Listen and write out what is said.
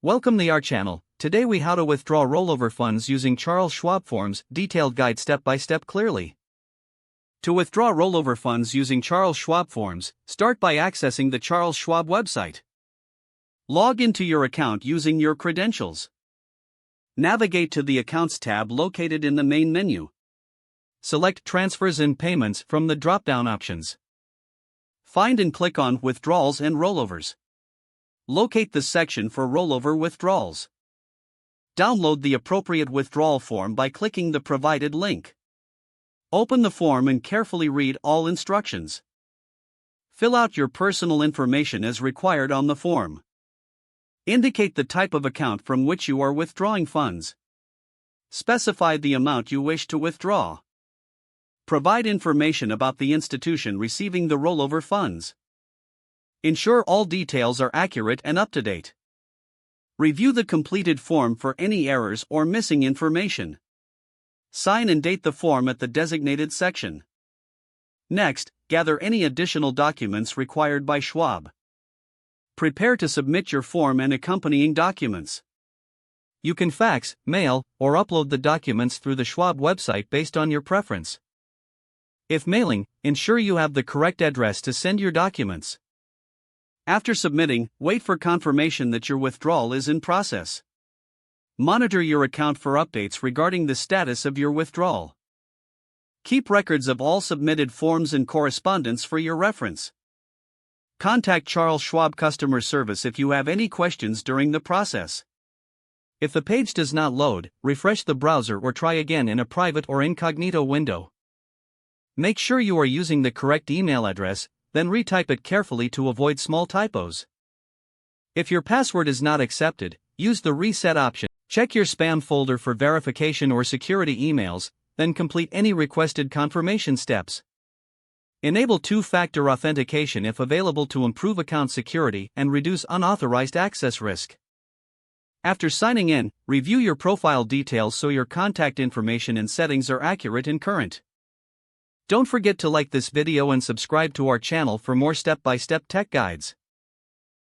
Welcome to our channel. Today we how to withdraw rollover funds using Charles Schwab forms, detailed guide step by step clearly. To withdraw rollover funds using Charles Schwab forms, start by accessing the Charles Schwab website. Log into your account using your credentials. Navigate to the Accounts tab located in the main menu. Select Transfers and Payments from the drop-down options. Find and click on Withdrawals and Rollovers. Locate the section for rollover withdrawals. Download the appropriate withdrawal form by clicking the provided link. Open the form and carefully read all instructions. Fill out your personal information as required on the form. Indicate the type of account from which you are withdrawing funds. Specify the amount you wish to withdraw. Provide information about the institution receiving the rollover funds. Ensure all details are accurate and up to date. Review the completed form for any errors or missing information. Sign and date the form at the designated section. Next, gather any additional documents required by Schwab. Prepare to submit your form and accompanying documents. You can fax, mail, or upload the documents through the Schwab website based on your preference. If mailing, ensure you have the correct address to send your documents. After submitting, wait for confirmation that your withdrawal is in process. Monitor your account for updates regarding the status of your withdrawal. Keep records of all submitted forms and correspondence for your reference. Contact Charles Schwab customer service if you have any questions during the process. If the page does not load, refresh the browser or try again in a private or incognito window. Make sure you are using the correct email address, then retype it carefully to avoid small typos. If your password is not accepted, use the reset option. Check your spam folder for verification or security emails, then complete any requested confirmation steps. Enable two-factor authentication if available to improve account security and reduce unauthorized access risk. After signing in, review your profile details so your contact information and settings are accurate and current. Don't forget to like this video and subscribe to our channel for more step-by-step tech guides.